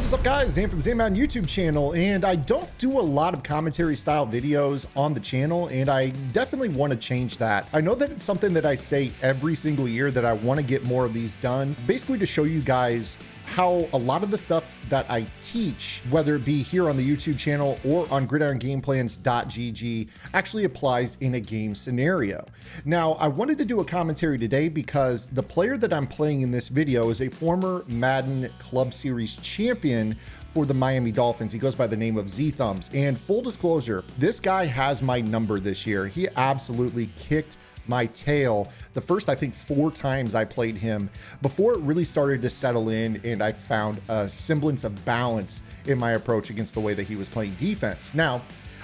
What is up, guys? Zan from ZanMountain YouTube channel, and I don't do a lot of commentary style videos on the channel, and I definitely want to change that. I know that it's something that I say every single year that I want to get more of these done, basically to show you guys how a lot of the stuff that I teach, whether it be here on the YouTube channel or on gridirongameplans.gg, actually applies in a game scenario. Now, I wanted to do a commentary today because the player that I'm playing in this video is a former Madden Club Series champion for the Miami Dolphins. He goes by the name of Z-Thumbs. And full disclosure, this guy has my number this year. He absolutely kicked my tail the first, I think, 4 times I played him before it really started to settle in and I found a semblance of balance in my approach against the way that he was playing defense. Now,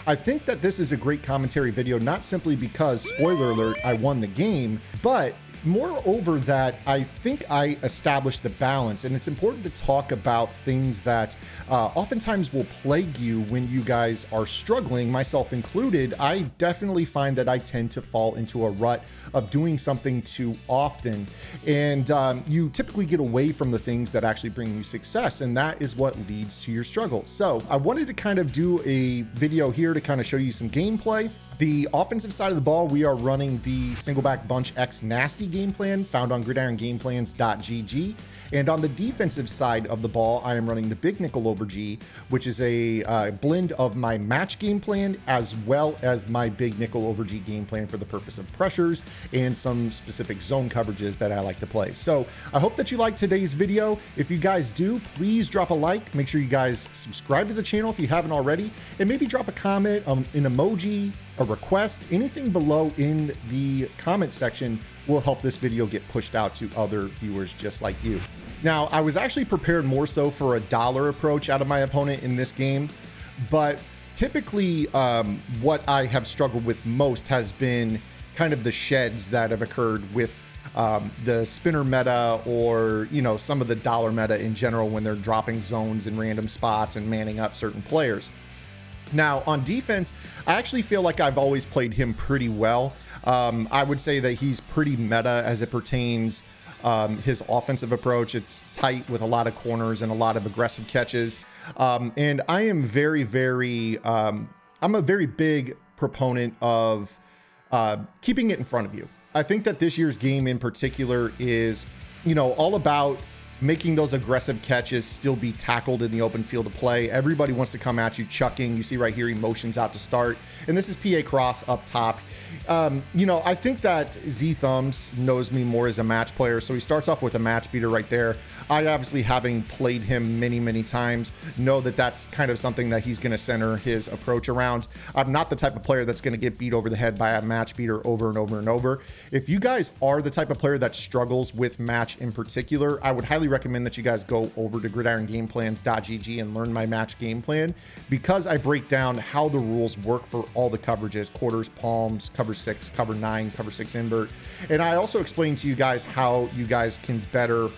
I think that this is a great commentary video, not simply because, spoiler alert, I won the game, but moreover that I think I established the balance. And it's important to talk about things that oftentimes will plague you when you guys are struggling, myself included. I definitely find that I tend to fall into a rut of doing something too often, and you typically get away from the things that actually bring you success, and that is what leads to your struggles. So I wanted to kind of do a video here to kind of show you some gameplay. The offensive side of the ball, we are running the single back bunch X nasty game plan found on gridirongameplans.gg. And on the defensive side of the ball, I am running the big nickel over G, which is a blend of my match game plan as well as my big nickel over G game plan for the purpose of pressures and some specific zone coverages that I like to play. So I hope that you liked today's video. If you guys do, please drop a like. Make sure you guys subscribe to the channel if you haven't already, and maybe drop a comment, an emoji, a request, anything below in the comment section will help this video get pushed out to other viewers just like you. Now, I was actually prepared more so for a dollar approach out of my opponent in this game, but typically what I have struggled with most has been kind of the sheds that have occurred with the spinner meta, or, you know, some of the dollar meta in general when they're dropping zones in random spots and manning up certain players. Now, on defense, I actually feel like I've always played him pretty well. I would say that he's pretty meta as it pertains his offensive approach. It's tight with a lot of corners and a lot of aggressive catches. And I am I'm a very big proponent of keeping it in front of you. I think that this year's game in particular is, you know, all about making those aggressive catches still be tackled in the open field of play. Everybody wants to come at you chucking. You see right here, he motions out to start. And this is PA Cross up top. You know, I think that Z-Thumbs knows me more as a match player, so he starts off with a match beater right there. I obviously, having played him many times, know that that's kind of something that he's going to center his approach around. I'm not the type of player that's going to get beat over the head by a match beater over and over and over. If you guys are the type of player that struggles with match in particular, I would highly recommend that you guys go over to gridirongameplans.gg and learn my match game plan, because I break down how the rules work for all the coverages: quarters, palms, cover 6, cover 9, cover 6 invert. And I also explain to you guys how you guys can better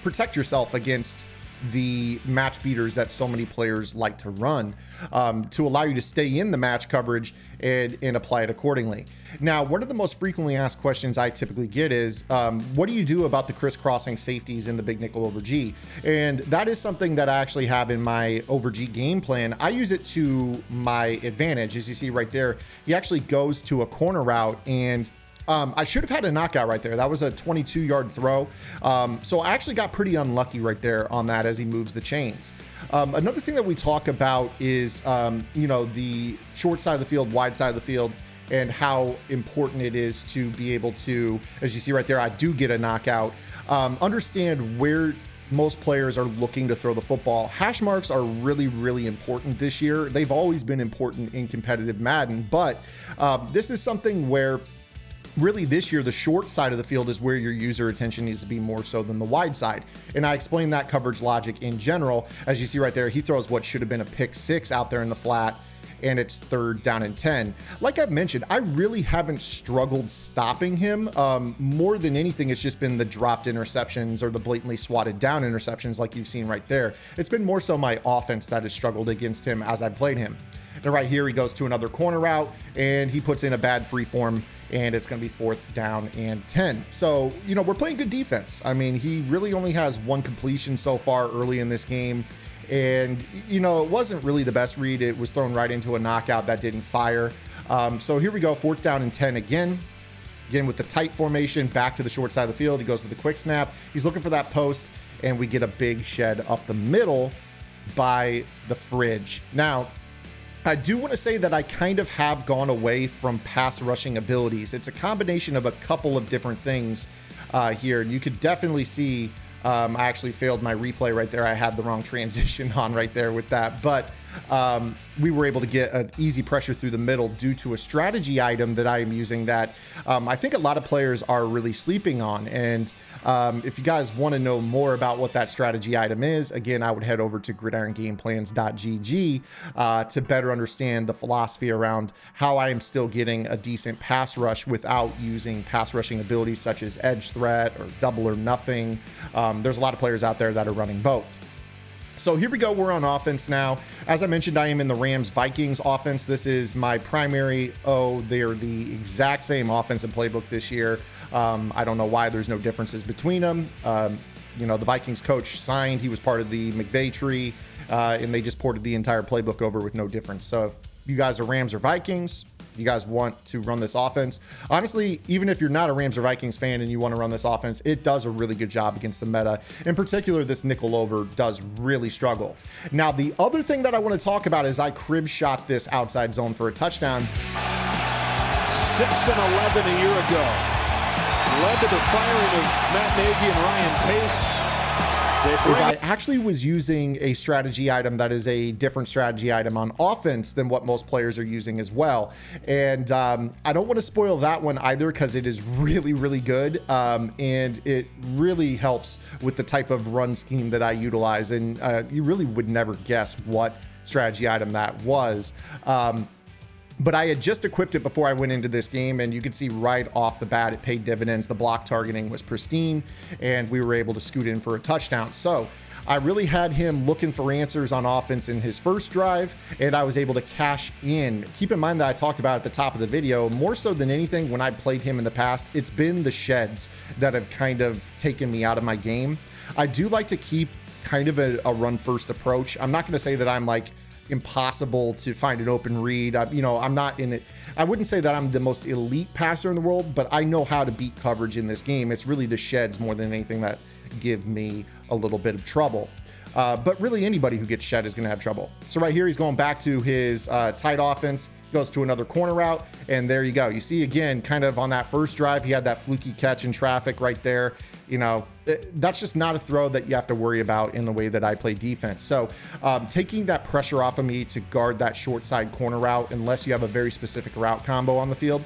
protect yourself against the match beaters that so many players like to run, to allow you to stay in the match coverage and apply it accordingly. Now, one of the most frequently asked questions I typically get is, what do you do about the crisscrossing safeties in the big nickel over G? And that is something that I actually have in my over G game plan. I use it to my advantage. As you see right there, he actually goes to a corner route, and I should have had a knockout right there. That was a 22-yard throw. So I actually got pretty unlucky right there on that as he moves the chains. Another thing that we talk about is, you know, the short side of the field, wide side of the field, and how important it is to be able to, as you see right there, I do get a knockout, understand where most players are looking to throw the football. Hash marks are really important this year. They've always been important in competitive Madden, but this is something where really this year the short side of the field is where your user attention needs to be more so than the wide side. And I explain that coverage logic in general. As you see right there, he throws what should have been a pick 6 out there in the flat, and it's 3rd down and 10. Like I've mentioned, I really haven't struggled stopping him. More than anything, it's just been the dropped interceptions or the blatantly swatted down interceptions like you've seen right there. It's been more so my offense that has struggled against him as I played him. And right here, he goes to another corner route and he puts in a bad free form, and it's going to be 4th down and 10. So, you know, we're playing good defense. I mean, he really only has 1 completion so far early in this game. And, you know, it wasn't really the best read. It was thrown right into a knockout that didn't fire. So here we go, 4th down and 10 again. Again, with the tight formation, back to the short side of the field. He goes with a quick snap. He's looking for that post, and we get a big shed up the middle by the fridge. Now, I do want to say that I kind of have gone away from pass rushing abilities. It's a combination of a couple of different things here. And you could definitely see I actually failed my replay right there. I had the wrong transition on right there with that. But we were able to get an easy pressure through the middle due to a strategy item that I am using that I think a lot of players are really sleeping on. And if you guys want to know more about what that strategy item is, again, I would head over to gridirongameplans.gg to better understand the philosophy around how I am still getting a decent pass rush without using pass rushing abilities such as edge threat or double or nothing. There's a lot of players out there that are running both. So here we go, we're on offense now. As I mentioned, I am in the Rams-Vikings offense. This is my primary. They're the exact same offensive playbook this year. I don't know why there's no differences between them. You know, the Vikings coach signed, he was part of the McVay tree, and they just ported the entire playbook over with no difference. So if you guys are Rams or Vikings, you guys want to run this offense. Honestly, even if you're not a Rams or Vikings fan and you want to run this offense, it does a really good job against the meta. In particular, this nickel over does really struggle. Now, the other thing that I want to talk about is I crib shot this outside zone for a touchdown. 6-11 a year ago. Led to the firing of Matt Nagy and Ryan Pace. I actually was using a strategy item that is a different strategy item on offense than what most players are using as well. And I don't want to spoil that one either because it is really, really good. And it really helps with the type of run scheme that I utilize. And you really would never guess what strategy item that was. But I had just equipped it before I went into this game, and you could see right off the bat it paid dividends. The block targeting was pristine, and we were able to scoot in for a touchdown. So I really had him looking for answers on offense in his first drive, and I was able to cash in. Keep in mind that I talked about at the top of the video, more so than anything when I played him in the past, it's been the sheds that have kind of taken me out of my game. I do like to keep kind of a run-first approach. I'm not going to say that I'm like impossible to find an open read. I'm not in it. I wouldn't say that I'm the most elite passer in the world, but I know how to beat coverage in this game. It's really the sheds more than anything that give me a little bit of trouble. But really anybody who gets shed is going to have trouble. So right here, he's going back to his tight offense, goes to another corner route, and there you go. You see again, kind of on that first drive, he had that fluky catch in traffic right there. You know, that's just not a throw that you have to worry about in the way that I play defense. So taking that pressure off of me to guard that short side corner route, unless you have a very specific route combo on the field,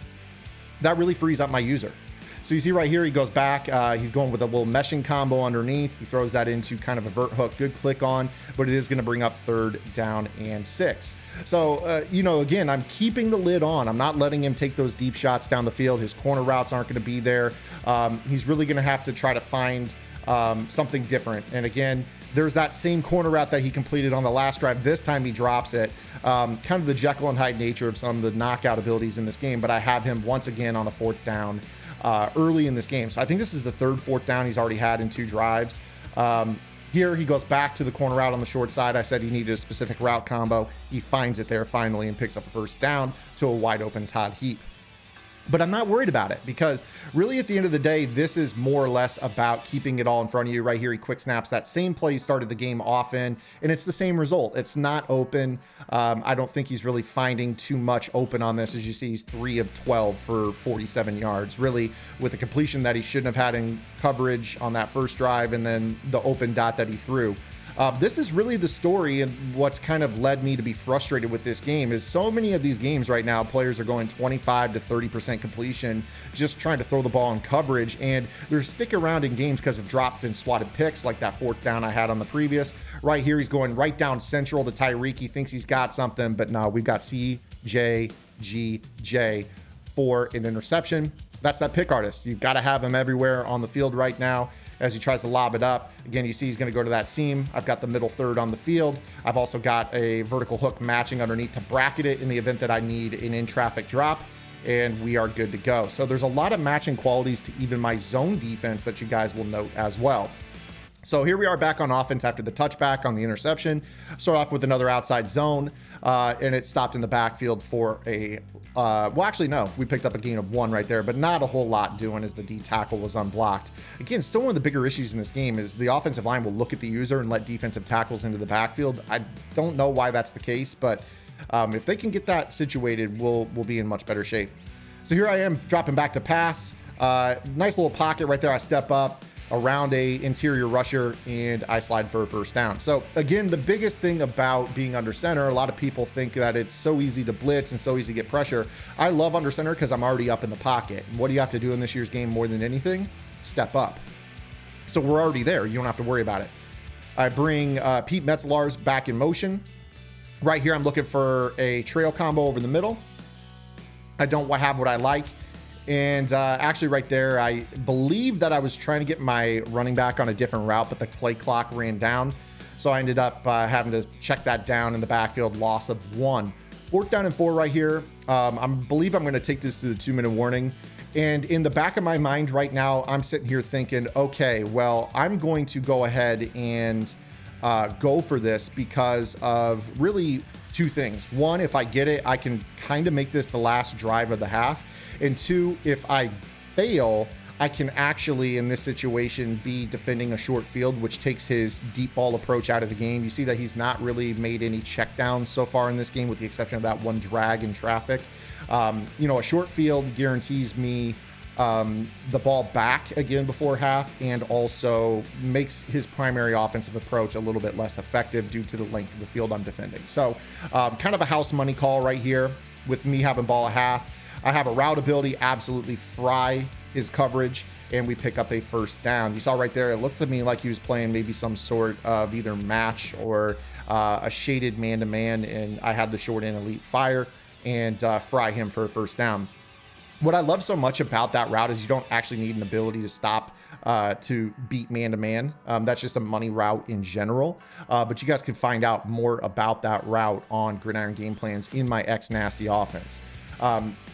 that really frees up my user. So you see right here, he goes back, he's going with a little meshing combo underneath. He throws that into kind of a vert hook, good click on, but it is going to bring up 3rd down and 6. So, again, I'm keeping the lid on. I'm not letting him take those deep shots down the field. His corner routes aren't going to be there. He's really going to have to try to find something different. And again, there's that same corner route that he completed on the last drive. This time he drops it. Kind of the Jekyll and Hyde nature of some of the knockout abilities in this game, but I have him once again on a 4th down early in this game. So I think this is the 3rd 4th down he's already had in 2 drives. Here he goes back to the corner route on the short side. I said he needed a specific route combo. He finds it there finally and picks up a 1st down to a wide open Todd Heap. But I'm not worried about it because really at the end of the day, this is more or less about keeping it all in front of you. Right here, he quick snaps that same play he started the game off in, and it's the same result. It's not open. I don't think he's really finding too much open on this. As you see, he's 3 of 12 for 47 yards, really with a completion that he shouldn't have had in coverage on that first drive, and then the open dot that he threw. This is really the story, and what's kind of led me to be frustrated with this game is so many of these games right now, players are going 25 to 30% completion, just trying to throw the ball in coverage, and they're sticking around in games because of dropped and swatted picks like that 4th down I had on the previous. Right here, he's going right down central to Tyreek. He thinks he's got something, but no, we've got CJGJ for an interception. That's that pick artist. You've got to have him everywhere on the field right now. as he tries to lob it up. Again, you see he's going to go to that seam. I've got the middle third on the field. I've also got a vertical hook matching underneath to bracket it in the event that I need an in-traffic drop, and we are good to go. So there's a lot of matching qualities to even my zone defense that you guys will note as well. So here we are back on offense after the touchback on the interception. Start off with another outside zone, and it stopped in the backfield for a, well, actually, no, we picked up a gain of 1 right there, but not a whole lot doing as the D tackle was unblocked. Again, still one of the bigger issues in this game is the offensive line will look at the user and let defensive tackles into the backfield. I don't know why that's the case, but if they can get that situated, we'll be in much better shape. So here I am dropping back to pass. Nice little pocket right there. I step up around a interior rusher and I slide for a first down. So again, the biggest thing about being under center, a lot of people think that it's so easy to blitz and so easy to get pressure. I love under center because I'm already up in the pocket. What do you have to do in this year's game more than anything? Step up. So we're already there. You don't have to worry about it. I bring Pete Metzelaars back in motion. Right here, I'm looking for a trail combo over the middle. I don't have what I like. And actually right there, I believe that I was trying to get my running back on a different route, but the play clock ran down. So I ended up having to check that down in the backfield, loss of 1. 4th down and 4 right here. I believe I'm going to take this to the 2-minute warning. And in the back of my mind right now, I'm sitting here thinking, okay, well, I'm going to go ahead and go for this because of really 2 things. 1, if I get it, I can kind of make this the last drive of the half. And 2, if I fail, I can actually, in this situation, be defending a short field, which takes his deep ball approach out of the game. You see that he's not really made any checkdowns so far in this game, with the exception of that 1 drag in traffic. You know, a short field guarantees me the ball back again before half, and also makes his primary offensive approach a little bit less effective due to the length of the field I'm defending. So kind of a house money call right here with me having ball at half. I have a route ability, absolutely fry his coverage, and we pick up a first down. You saw right there, it looked to me like he was playing maybe some sort of either match or a shaded man-to-man, and I had the short and elite fire and fry him for a first down. What I love so much about that route is you don't actually need an ability to stop to beat man-to-man. That's just a money route in general. But you guys can find out more about that route on Gridiron Game Plans in my X Nasty offense.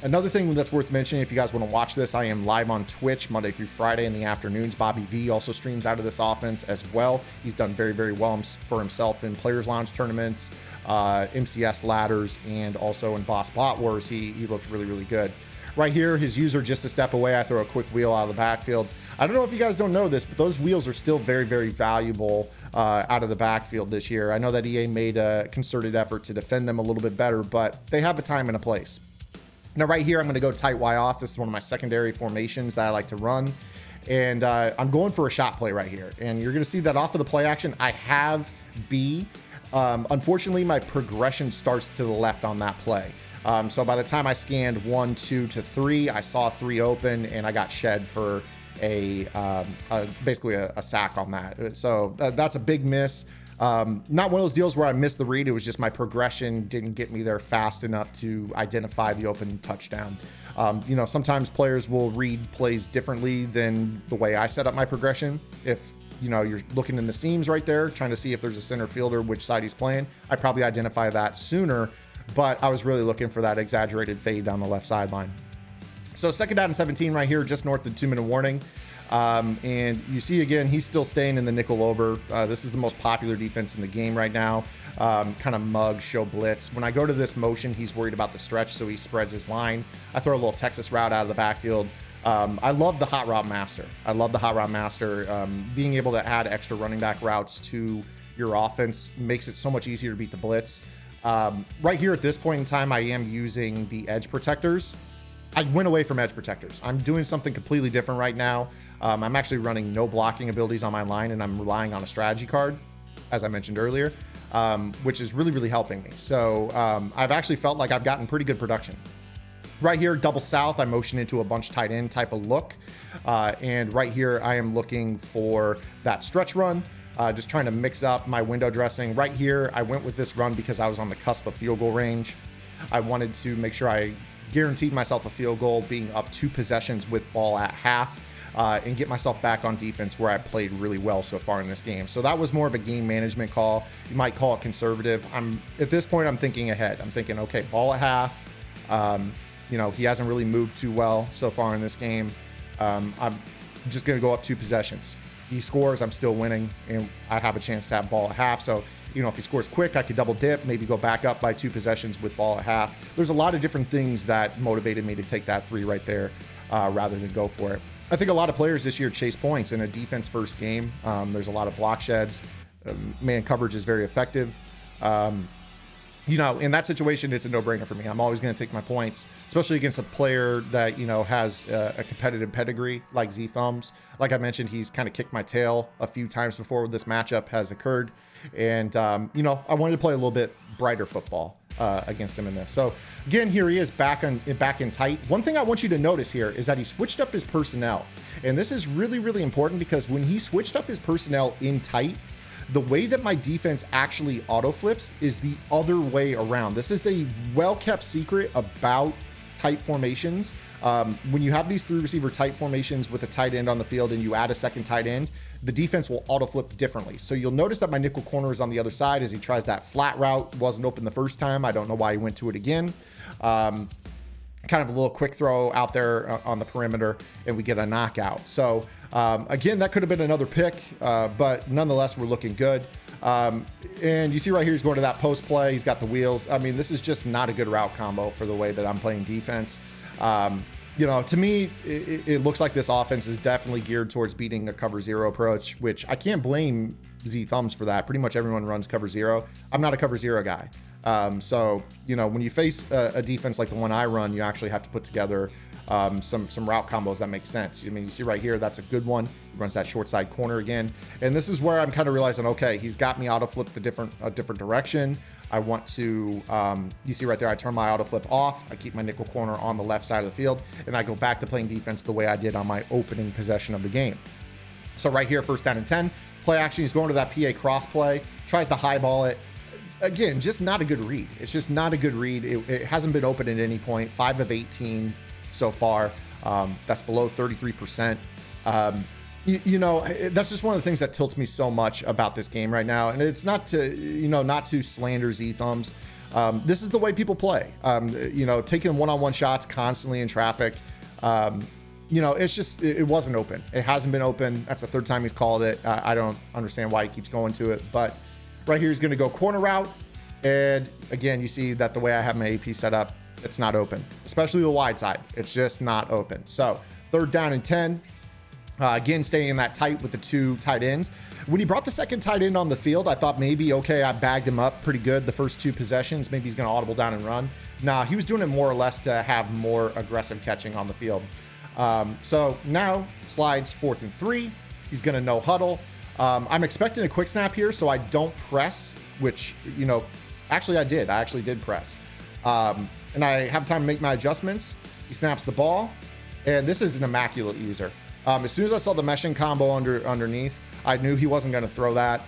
Another thing that's worth mentioning, if you guys want to watch this, I am live on Twitch Monday through Friday in the afternoons. Bobby V also streams out of this offense as well. He's done very, very well for himself in Players Lounge tournaments, MCS ladders, and also in Boss Bot Wars. He looked really, really good. Right here, his user just a step away. I throw a quick wheel out of the backfield. I don't know if you guys don't know this, but those wheels are still very, very valuable out of the backfield this year. I know that EA made a concerted effort to defend them a little bit better, but they have a time and a place. Now right here, I'm going to go tight Y off. This is one of my secondary formations that I like to run. And I'm going for a shot play right here. And you're going to see that off of the play action, I have B. Unfortunately, my progression starts to the left on that play. So by the time I scanned 1, 2 to 3, I saw 3 open and I got shed for basically a sack on that. So that's a big miss. Not one of those deals where I missed the read. It was just my progression didn't get me there fast enough to identify the open touchdown. You know, sometimes players will read plays differently than the way I set up my progression. If you know, you're looking in the seams right there, trying to see if there's a center fielder, which side he's playing, I probably identify that sooner, but I was really looking for that exaggerated fade down the left sideline. So 2nd down and 17 right here, just north of the 2-minute warning. And you see again, he's still staying in the nickel over. This is the most popular defense in the game right now. Kind of mug, show blitz. When I go to this motion, he's worried about the stretch, so he spreads his line. I throw a little Texas route out of the backfield. I love the hot route master. I love the hot route master. Being able to add extra running back routes to your offense makes it so much easier to beat the blitz. Right here at this point in time, I am using the edge protectors. I went away from edge protectors. I'm doing something completely different right now. I'm actually running no blocking abilities on my line, and I'm relying on a strategy card, as I mentioned earlier, which is really, really helping me. So I've actually felt like I've gotten pretty good production. Right here, double south, I motion into a bunch tight end type of look. And right here, I am looking for that stretch run, just trying to mix up my window dressing. Right here, I went with this run because I was on the cusp of field goal range. I wanted to make sure I guaranteed myself a field goal being up 2 possessions with ball at half. and get myself back on defense where I played really well so far in this game. So that was more of a game management call. You might call it conservative. At this point, I'm thinking ahead. I'm thinking, okay, ball at half. He hasn't really moved too well so far in this game. I'm just going to go up 2 possessions. He scores, I'm still winning, and I have a chance to have ball at half. So, if he scores quick, I could double dip, maybe go back up by 2 possessions with ball at half. There's a lot of different things that motivated me to take that 3 right there rather than go for it. I think a lot of players this year chase points in a defense first game. There's a lot of block sheds. Man coverage is very effective. In that situation, it's a no-brainer for me. I'm always going to take my points, especially against a player that, has a competitive pedigree like Z Thumbs. Like I mentioned, he's kind of kicked my tail a few times before this matchup has occurred. And, I wanted to play a little bit brighter football against him in this. So again, here he is back in tight. One thing I want you to notice here is that he switched up his personnel. And this is really, really important because when he switched up his personnel in tight, the way that my defense actually auto flips is the other way around. This is a well-kept secret about tight formations. When you have these 3 receiver tight formations with a tight end on the field and you add a second tight end, the defense will auto flip differently. So you'll notice that my nickel corner is on the other side as he tries that flat route. Wasn't open the first time. I don't know why he went to it again. Kind of a little quick throw out there on the perimeter, and we get a knockout. So again, that could have been another pick, but nonetheless, we're looking good. And you see right here, he's going to that post play. He's got the wheels. I mean, this is just not a good route combo for the way that I'm playing defense. To me, it looks like this offense is definitely geared towards beating a cover 0 approach, which I can't blame Z Thumbs for that. Pretty much everyone runs cover 0. I'm not a cover 0 guy. So, when you face a defense like the one I run, you actually have to put together some route combos that make sense. I mean, you see right here, that's a good one. He runs that short side corner again. And this is where I'm kind of realizing, okay, he's got me auto flip a different direction. I want to, you see right there, I turn my auto flip off. I keep my nickel corner on the left side of the field, and I go back to playing defense the way I did on my opening possession of the game. So right here, 1st down and 10, play action. He's going to that PA cross play, tries to highball it. Again, just not a good read. It's just not a good read. It hasn't been open at any point. 5 of 18 so far. That's below 33%. That's just one of the things that tilts me so much about this game right now. And it's not to slander Z Thumbs. This is the way people play. Taking one-on-one shots constantly in traffic. It's just, it wasn't open. It hasn't been open. That's the 3rd time he's called it. I don't understand why he keeps going to it, but right here, he's going to go corner route. And again, you see that the way I have my AP set up, it's not open, especially the wide side. It's just not open. So 3rd down and 10. Again, staying in that tight with the 2 tight ends. When he brought the second tight end on the field, I thought maybe, okay, I bagged him up pretty good the first 2 possessions. Maybe he's going to audible down and run. Nah, he was doing it more or less to have more aggressive catching on the field. So now slides 4th and 3. He's going to no huddle. I'm expecting a quick snap here, so I don't press, which, actually I did. I actually did press. And I have time to make my adjustments. He snaps the ball, and this is an immaculate user. As soon as I saw the meshing combo underneath, I knew he wasn't going to throw that.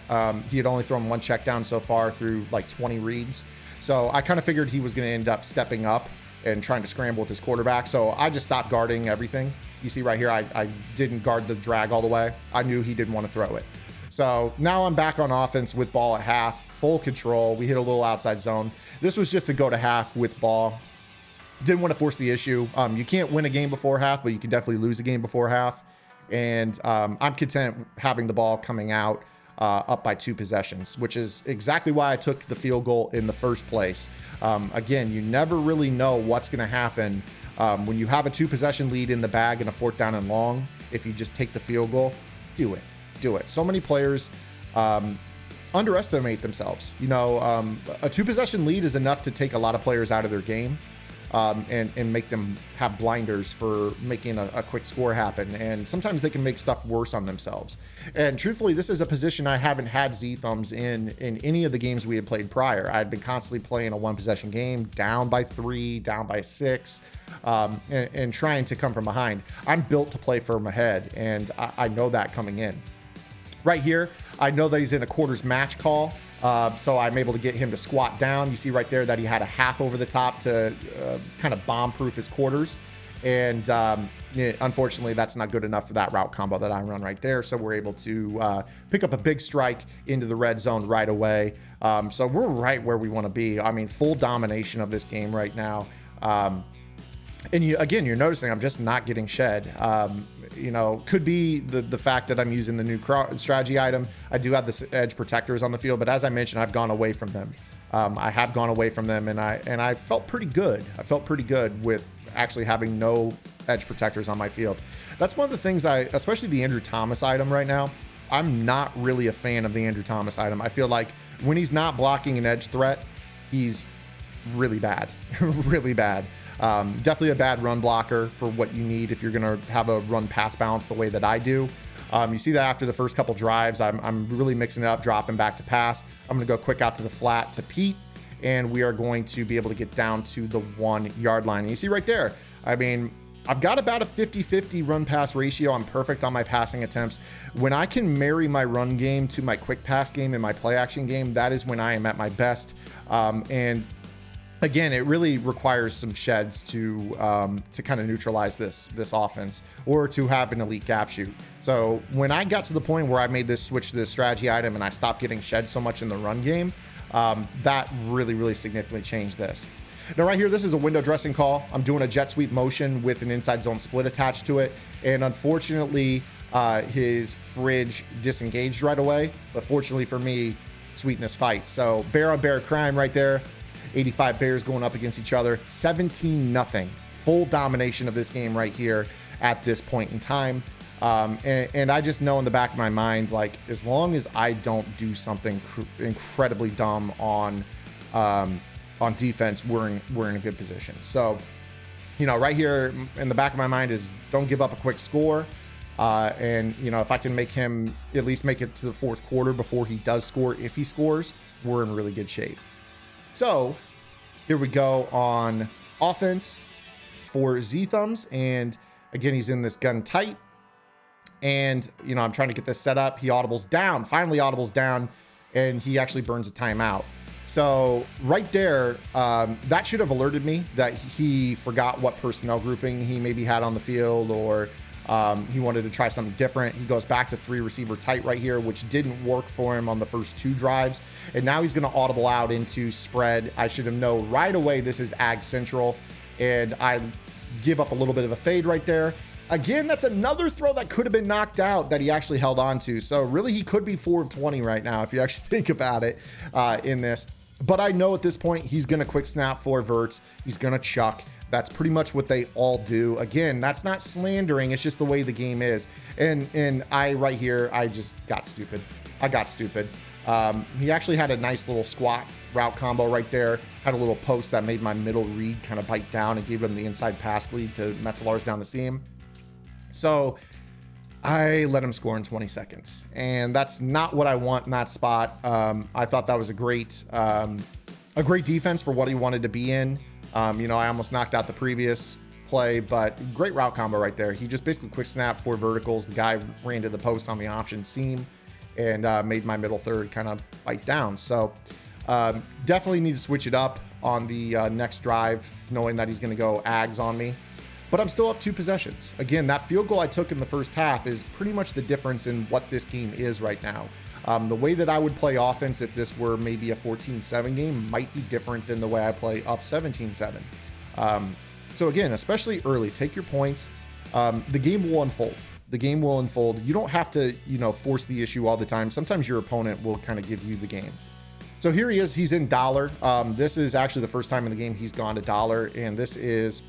He had only thrown 1 check down so far through like 20 reads. So I kind of figured he was going to end up stepping up and trying to scramble with his quarterback. So I just stopped guarding everything. You see right here, I didn't guard the drag all the way. I knew he didn't want to throw it. So now I'm back on offense with ball at half, full control. We hit a little outside zone. This was just to go to half with ball. Didn't want to force the issue. You can't win a game before half, but you can definitely lose a game before half. And I'm content having the ball coming out up by 2 possessions, which is exactly why I took the field goal in the first place. Again, you never really know what's going to happen when you have a 2 possession lead in the bag and a 4th down and long. If you just take the field goal, do it. So many players underestimate themselves. A 2 possession lead is enough to take a lot of players out of their game. And make them have blinders for making a quick score happen. And sometimes they can make stuff worse on themselves. And truthfully, this is a position I haven't had Z Thumbs in any of the games we had played prior. I had been constantly playing a 1 possession game, down by 3, down by 6, and trying to come from behind. I'm built to play from ahead, and I know that coming in. Right here, I know that he's in a quarters match call. So I'm able to get him to squat down. You see right there that he had a half over the top to kind of bomb-proof his quarters. And yeah, unfortunately, that's not good enough for that route combo that I run right there. So we're able to pick up a big strike into the red zone right away. So we're right where we want to be. I mean, full domination of this game right now. And again, you're noticing I'm just not getting shed. You know, could be the fact that I'm using the new strategy item. I do have the edge protectors on the field, but as I mentioned, I've gone away from them. I have gone away from them, and I felt pretty good. I felt pretty good with actually having no edge protectors on my field. That's one of the things especially the Andrew Thomas item right now. I'm not really a fan of the Andrew Thomas item. I feel like when he's not blocking an edge threat, he's really bad, really bad. Definitely a bad run blocker for what you need if you're going to have a run pass balance the way that I do. You see that after the first couple drives, I'm really mixing it up, dropping back to pass. I'm going to go quick out to the flat to Pete, and we are going to be able to get down to the 1 yard line. And you see right there, I mean, I've got about a 50-50 run pass ratio. I'm perfect on my passing attempts. When I can marry my run game to my quick pass game and my play action game, that is when I am at my best. And again, it really requires some sheds to kind of neutralize this offense, or to have an elite gap shoot. So when I got to the point where I made this switch to this strategy item and I stopped getting shed so much in the run game, that really significantly changed this. Now right here, this is a window dressing call. I'm doing a jet sweep motion with an inside zone split attached to it. And unfortunately, his fridge disengaged right away. But fortunately for me, sweeten this fight. So bear on bear crime right there. 85 Bears going up against each other. 17-0. Full domination of this game right here at this point in time. And I just know in the back of my mind, like, as long as I don't do something incredibly dumb on defense, we're in a good position. So, you know, right here in the back of my mind is don't give up a quick score. And, you know, if I can make him at least make it to the fourth quarter before he does score, if he scores, we're in really good shape. So here we go on offense for Z-Thumbs. And again, he's in this gun tight. And, you know, I'm trying to get this set up. He audibles down, finally audibles down, and he actually burns a timeout. So right there, that should have alerted me that he forgot what personnel grouping he maybe had on the field, or he wanted to try something different. He goes back to 3 receiver tight right here, which didn't work for him on the first 2 drives. And now he's going to audible out into spread. I should have known right away this is Ag Central, and I give up a little bit of a fade right there. Again, that's another throw that could have been knocked out that he actually held on to. So really, he could be 4 of 20 right now if you actually think about it in this. But I know at this point, he's going to quick snap 4 verts. He's going to chuck. That's pretty much what they all do. Again, that's not slandering. It's just the way the game is. And I right here, I just got stupid. I got stupid. He actually had a nice little squat route combo right there. Had a little post that made my middle read kind of bite down and gave him the inside pass lead to Metzelaars down the seam. So I let him score in 20 seconds. And that's not what I want in that spot. I thought that was a great defense for what he wanted to be in. You know, I almost knocked out the previous play, but great route combo right there. He just basically quick snap 4 verticals. The guy ran to the post on the option seam and made my middle third kind of bite down. So definitely need to switch it up on the next drive, knowing that he's going to go Ags on me. But I'm still up 2 possessions. Again, that field goal I took in the first half is pretty much the difference in what this game is right now. The way that I would play offense if this were maybe a 14-7 game might be different than the way I play up 17-7. So again, especially early, take your points. The game will unfold. The game will unfold. You don't have to, you know, force the issue all the time. Sometimes your opponent will kind of give you the game. So here he is. He's in dollar. This is actually the first time in the game he's gone to dollar, and this is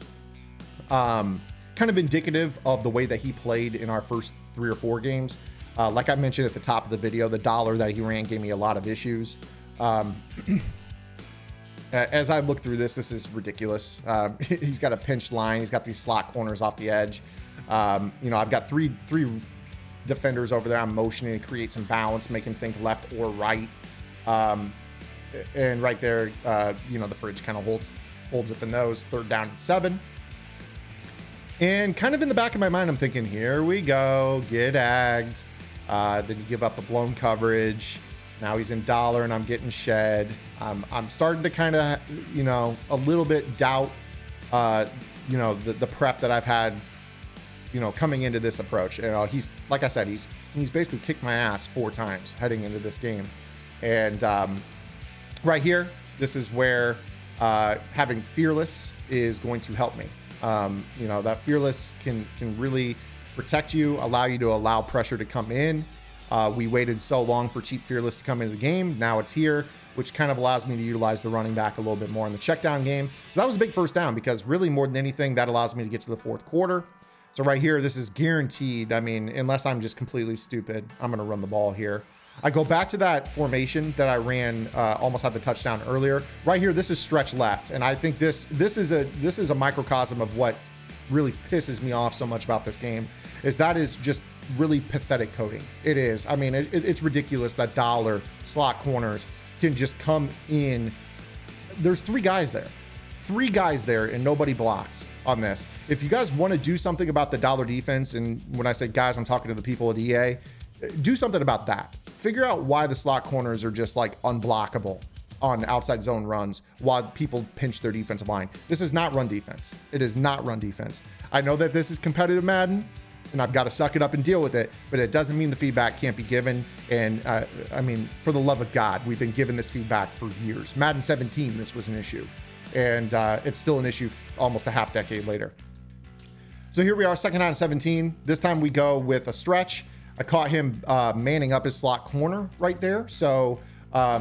kind of indicative of the way that he played in our first 3 or 4 games. Like I mentioned at the top of the video, the dollar that he ran gave me a lot of issues. As I look through this is ridiculous. He's got a pinched line. He's got these slot corners off the edge. You know, I've got three defenders over there. I'm motioning to create some balance, make him think left or right. And right there, you know, the fridge kind of holds at the nose. 3rd down and 7. And kind of in the back of my mind, I'm thinking, here we go, get agged. Then you give up a blown coverage. Now he's in dollar and I'm getting shed. I'm starting to kind of, you know, a little bit doubt, you know, the prep that I've had, you know, coming into this approach. You know, he's, like I said, he's basically kicked my ass 4 times heading into this game. And right here, this is where having Fearless is going to help me. You know, that Fearless can really protect you, allow you to allow pressure to come in. We waited so long for cheap Fearless to come into the game. Now it's here, which kind of allows me to utilize the running back a little bit more in the check down game. So that was a big first down, because really more than anything, that allows me to get to the 4th quarter. So right here, this is guaranteed. I mean, unless I'm just completely stupid, I'm going to run the ball here. I go back to that formation that I ran, almost had the touchdown earlier. Right here, this is stretch left. And I think this is a microcosm of what really pisses me off so much about this game, is that is just really pathetic coding. It is. I mean, it's ridiculous that dollar slot corners can just come in. There's 3 guys there. 3 guys there and nobody blocks on this. If you guys want to do something about the dollar defense, and when I say guys, I'm talking to the people at EA, do something about that. Figure out why the slot corners are just like unblockable on outside zone runs while people pinch their defensive line. This is not run defense. It is not run defense. I know that this is competitive Madden, and I've got to suck it up and deal with it, but it doesn't mean the feedback can't be given. And I mean, for the love of God, we've been given this feedback for years. Madden 17, this was an issue. And it's still an issue almost a half decade later. So here we are, 2nd down and 17. This time we go with a stretch. I caught him manning up his slot corner right there. So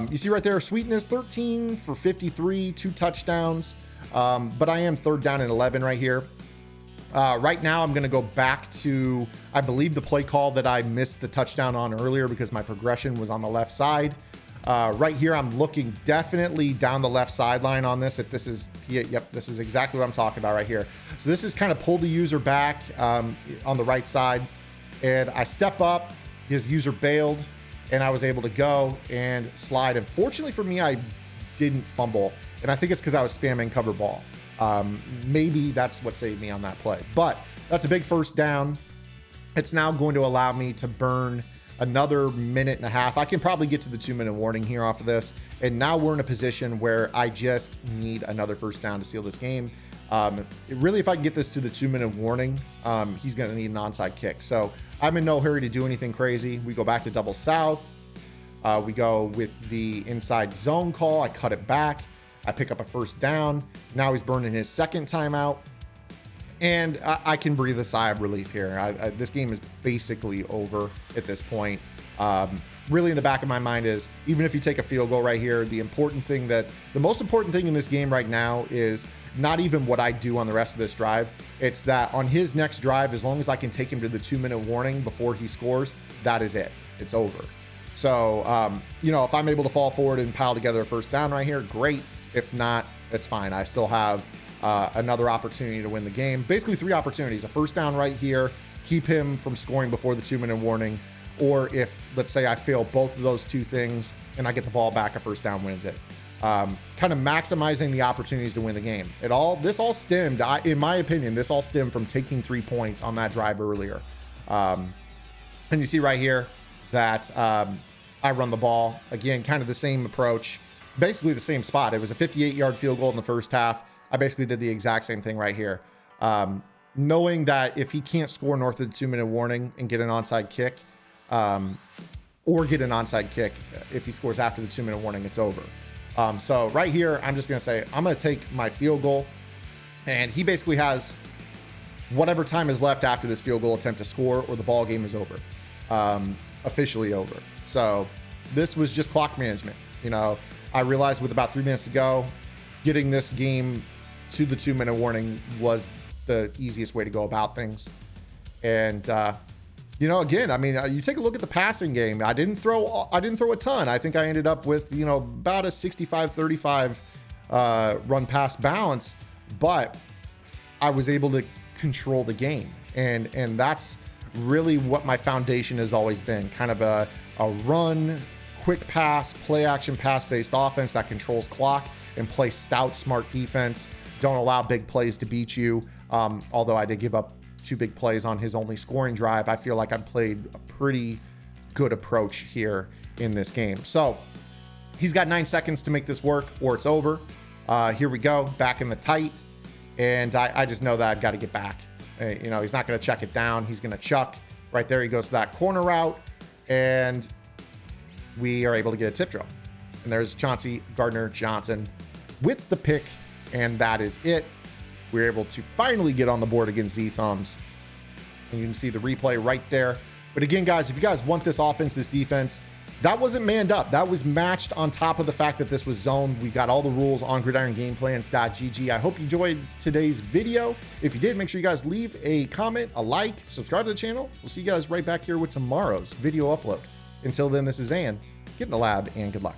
you see right there, Sweetness 13 for 53, 2 touchdowns. But I am 3rd down and 11 right here. Right now I'm going to go back to, I believe, the play call that I missed the touchdown on earlier because my progression was on the left side. Right here, I'm looking definitely down the left sideline on this. If this is, yep, this is exactly what I'm talking about right here. So this is kind of pull the user back on the right side, and I step up, his user bailed, and I was able to go and slide. And fortunately for me, I didn't fumble, and I think it's because I was spamming cover ball. Maybe that's what saved me on that play, but that's a big first down. It's now going to allow me to burn another 1.5 minutes. I can probably get to the 2-minute warning here off of this. And now we're in a position where I just need another first down to seal this game. Really, if I can get this to the 2-minute warning, he's going to need an onside kick. So I'm in no hurry to do anything crazy. We go back to double south. We go with the inside zone call. I cut it back. I pick up a first down. Now he's burning his 2nd timeout. And I can breathe a sigh of relief here. This game is basically over at this point. Really in the back of my mind is, even if you take a field goal right here, the most important thing in this game right now is not even what I do on the rest of this drive. It's that on his next drive, as long as I can take him to the 2-minute warning before he scores, that is it. It's over. So, you know, if I'm able to fall forward and pile together a first down right here, great. If not, it's fine. I still have another opportunity to win the game. Basically 3 opportunities: a first down right here, keep him from scoring before the 2-minute warning, or if, let's say, I fail both of those 2 things and I get the ball back, a first down wins it. Kind of maximizing the opportunities to win the game. This all stemmed, in my opinion, this all stemmed from taking 3 points on that drive earlier. And you see right here that I run the ball. Again, kind of the same approach, basically the same spot. It was a 58-yard field goal in the first half. I basically did the exact same thing right here. Knowing that if he can't score north of the 2-minute warning and get an onside kick, or get an onside kick, if he scores after the 2-minute warning, it's over. So right here, I'm just going to say, I'm going to take my field goal, and he basically has whatever time is left after this field goal attempt to score, or the ball game is over, officially over. So this was just clock management. You know, I realized with about 3 minutes to go, getting this game to the 2-minute warning was the easiest way to go about things. And, you know, again, I mean, you take a look at the passing game. I didn't throw a ton. I think I ended up with, you know, about a 65-35 run pass balance, but I was able to control the game. And that's really what my foundation has always been, kind of a run, quick pass, play action, pass-based offense that controls clock and play stout, smart defense. Don't allow big plays to beat you. Although I did give up 2 big plays on his only scoring drive, I feel like I played a pretty good approach here in this game. So he's got 9 seconds to make this work, or it's over. Here we go, back in the tight. And I just know that I've got to get back. You know, he's not going to check it down. He's going to chuck. Right there, he goes to that corner route, and we are able to get a tip drill. And there's Chauncey Gardner-Johnson with the pick, and that is it. We're able to finally get on the board against Z-Thumbs. And you can see the replay right there. But again, guys, if you guys want this offense, this defense, that wasn't manned up. That was matched on top of the fact that this was zoned. We got all the rules on gridirongameplans.gg. I hope you enjoyed today's video. If you did, make sure you guys leave a comment, a like, subscribe to the channel. We'll see you guys right back here with tomorrow's video upload. Until then, this is Zan. Get in the lab and good luck.